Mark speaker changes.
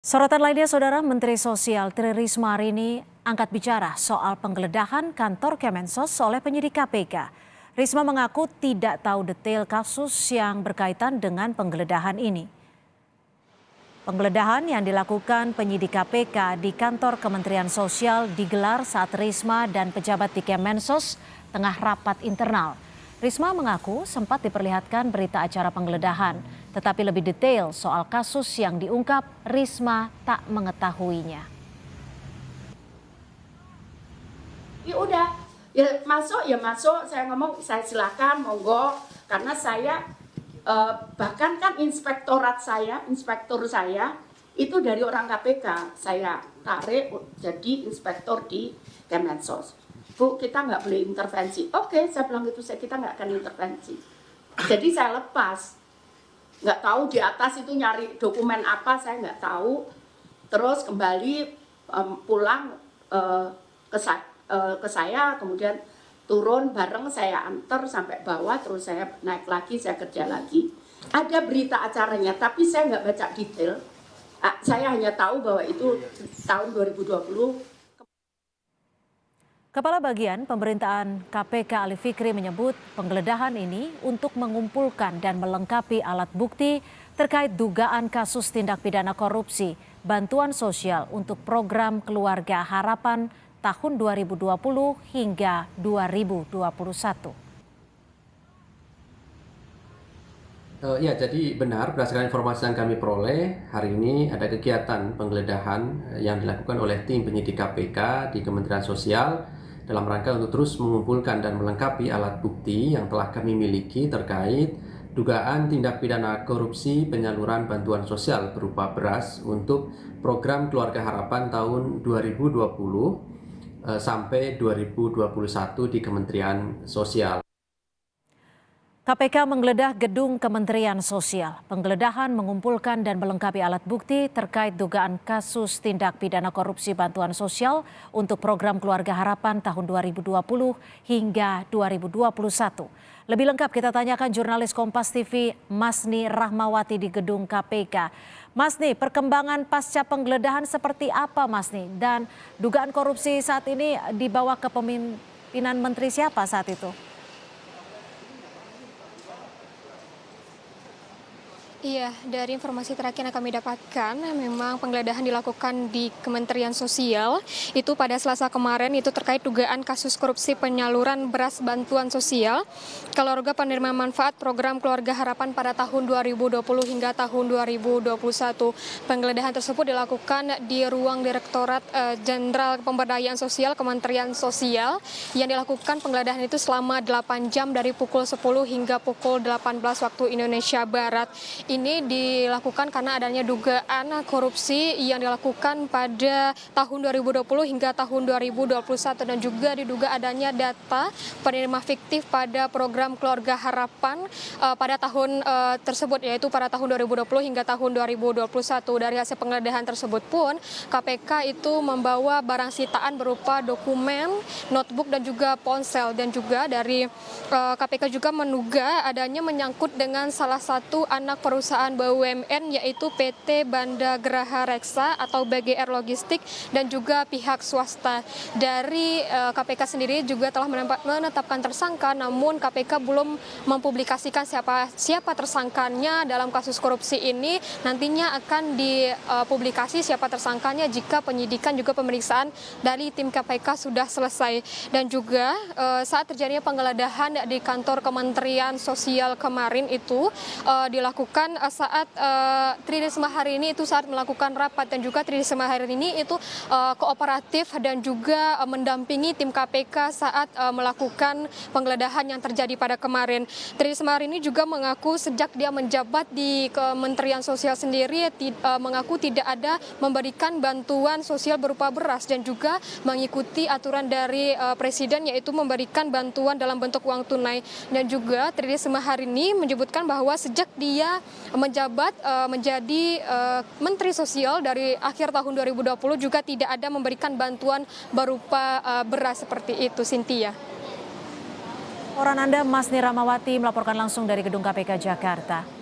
Speaker 1: Sorotan lainnya, Saudara, Menteri Sosial Tri Risma hari ini angkat bicara soal penggeledahan kantor Kemensos oleh penyidik KPK. Risma mengaku tidak tahu detail kasus yang berkaitan dengan penggeledahan ini. Penggeledahan yang dilakukan penyidik KPK di kantor Kementerian Sosial digelar saat Risma dan pejabat di Kemensos tengah rapat internal. Risma mengaku sempat diperlihatkan berita acara penggeledahan, tetapi lebih detail soal kasus yang diungkap, Risma tak mengetahuinya.
Speaker 2: Ya udah, ya masuk, saya ngomong, saya silakan, monggo, karena saya bahkan kan inspektur saya itu dari orang KPK, saya tarik jadi inspektur di Kemensos. Bu, kita nggak boleh intervensi. Oke, saya bilang gitu, kita nggak akan intervensi. Jadi saya lepas, nggak tahu di atas itu nyari dokumen apa, saya nggak tahu. Terus kembali pulang ke saya, kemudian turun bareng, saya antar sampai bawah, terus saya naik lagi, saya kerja lagi. Ada berita acaranya, tapi saya nggak baca detail. Saya hanya tahu bahwa itu tahun 2020.
Speaker 1: Kepala Bagian Pemerintahan KPK Ali Fikri menyebut penggeledahan ini untuk mengumpulkan dan melengkapi alat bukti terkait dugaan kasus tindak pidana korupsi bantuan sosial untuk program Keluarga Harapan tahun 2020 hingga 2021.
Speaker 3: Ya, jadi benar berdasarkan informasi yang kami peroleh, hari ini ada kegiatan penggeledahan yang dilakukan oleh tim penyidik KPK di Kementerian Sosial dalam rangka untuk terus mengumpulkan dan melengkapi alat bukti yang telah kami miliki terkait dugaan tindak pidana korupsi penyaluran bantuan sosial berupa beras untuk program Keluarga Harapan tahun 2020 sampai 2021 di Kementerian Sosial.
Speaker 1: KPK menggeledah gedung Kementerian Sosial. Penggeledahan mengumpulkan dan melengkapi alat bukti terkait dugaan kasus tindak pidana korupsi bantuan sosial untuk program Keluarga Harapan tahun 2020 hingga 2021. Lebih lengkap kita tanyakan jurnalis Kompas TV Masni Rahmawati di gedung KPK. Masni, perkembangan pasca penggeledahan seperti apa, Masni? Dan dugaan korupsi saat ini di bawah kepemimpinan Menteri siapa saat itu?
Speaker 4: Iya, dari informasi terakhir yang kami dapatkan, memang penggeledahan dilakukan di Kementerian Sosial. Itu pada Selasa kemarin, itu terkait dugaan kasus korupsi penyaluran beras bantuan sosial keluarga penerima manfaat program Keluarga Harapan pada tahun 2020 hingga tahun 2021. Penggeledahan tersebut dilakukan di ruang Direktorat Jenderal Pemberdayaan Sosial Kementerian Sosial, yang dilakukan penggeledahan itu selama 8 jam dari pukul 10 hingga pukul 18 waktu Indonesia Barat. Ini dilakukan karena adanya dugaan korupsi yang dilakukan pada tahun 2020 hingga tahun 2021 dan juga diduga adanya data penerima fiktif pada program Keluarga Harapan pada tahun tersebut, yaitu pada tahun 2020 hingga tahun 2021. Dari hasil penggeledahan tersebut pun KPK itu membawa barang sitaan berupa dokumen, notebook dan juga ponsel, dan juga dari KPK juga menduga adanya menyangkut dengan salah satu anak perusahaan BUMN, yaitu PT Banda Geraha Reksa atau BGR Logistik, dan juga pihak swasta. Dari KPK sendiri juga telah menetapkan tersangka, namun KPK belum mempublikasikan siapa tersangkanya dalam kasus korupsi ini. Nantinya akan dipublikasi siapa tersangkanya jika penyidikan juga pemeriksaan dari tim KPK sudah selesai. Dan juga saat terjadinya penggeledahan di kantor Kementerian Sosial kemarin itu dilakukan saat Tri Risma hari ini itu saat melakukan rapat, dan juga Tri Risma hari ini itu kooperatif dan juga mendampingi tim KPK saat melakukan penggeledahan yang terjadi pada kemarin. Tri Risma hari ini juga mengaku sejak dia menjabat di Kementerian Sosial sendiri mengaku tidak ada memberikan bantuan sosial berupa beras, dan juga mengikuti aturan dari Presiden, yaitu memberikan bantuan dalam bentuk uang tunai. Dan juga Tri Risma hari ini menyebutkan bahwa sejak dia menjabat menjadi Menteri Sosial dari akhir tahun 2020 juga tidak ada memberikan bantuan berupa beras seperti itu, Cynthia.
Speaker 1: Laporan Anda, Masni Rahmawati, melaporkan langsung dari Gedung KPK Jakarta.